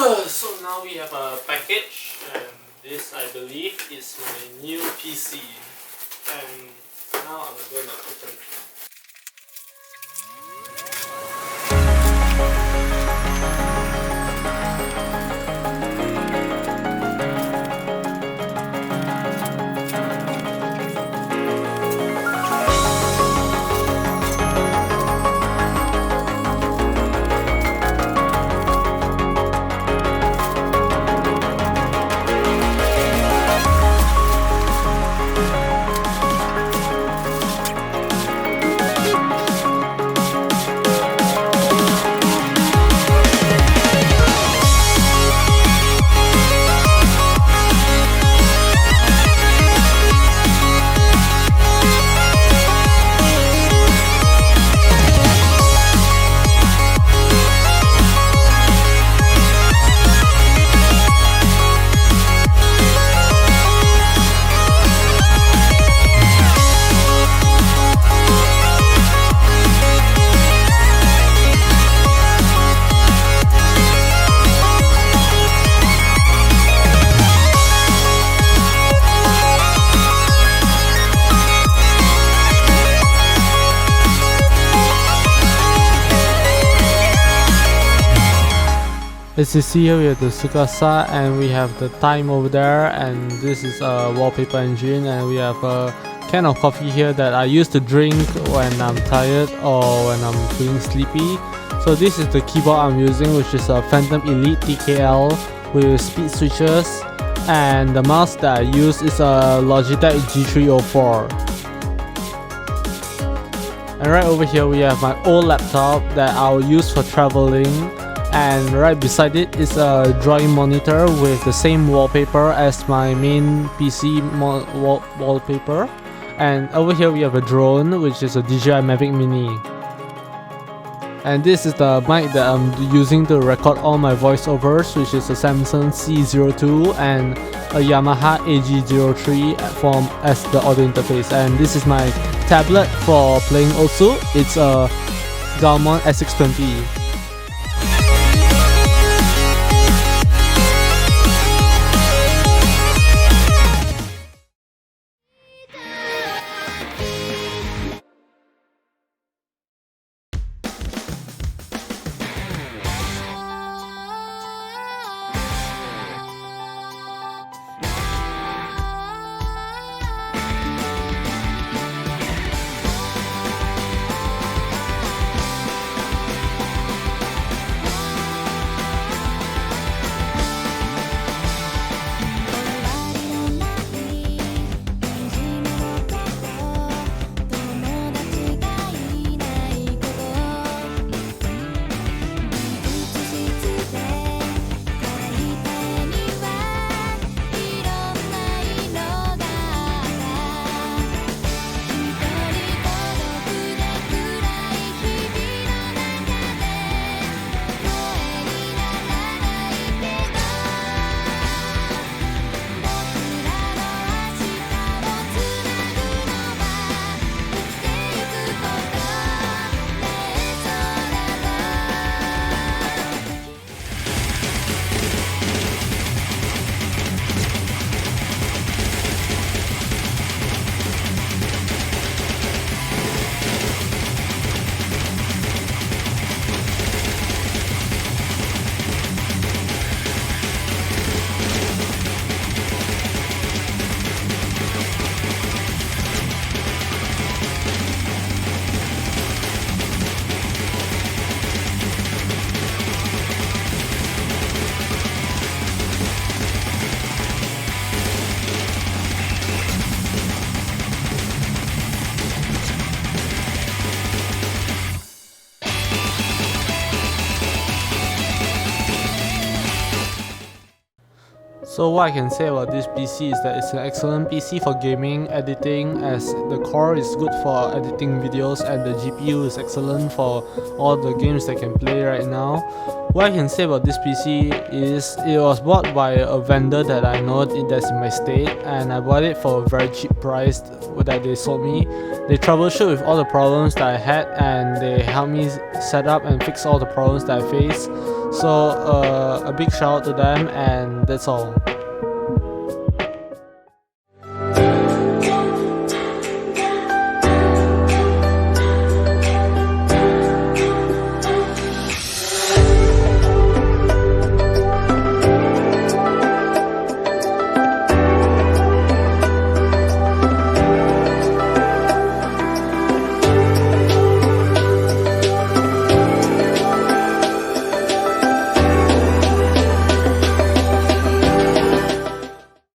So now we have a package, and this I believe is my new PC. And now I'm gonna open it. As you see here, we have the Sukasa and we have the time over there, and this is a wallpaper engine, and we have a can of coffee here that I used to drink when I'm tired or when I'm feeling sleepy. So this is the keyboard I'm using, which is a Phantom Elite TKL with speed switches, and the mouse that I use is a Logitech G304. And right over here we have my old laptop that I'll use for traveling, and right beside it is a drawing monitor with the same wallpaper as my main PC wallpaper. And over here we have a drone, which is a DJI Mavic Mini. And this is the mic that I'm using to record all my voiceovers, which is a Samsung C02 and a Yamaha AG03 as the audio interface. And this is my tablet for playing Osu. It's a Gaomon S620. So what I can say about this PC is that it's an excellent PC for gaming, editing, as the core is good for editing videos and the GPU is excellent for all the games that I can play right now. What I can say about this PC is it was bought by a vendor that I know that's in my state, and I bought it for a very cheap price that they sold me. They troubleshoot with all the problems that I had and they helped me set up and fix all the problems that I faced. So a big shout out to them, and that's all.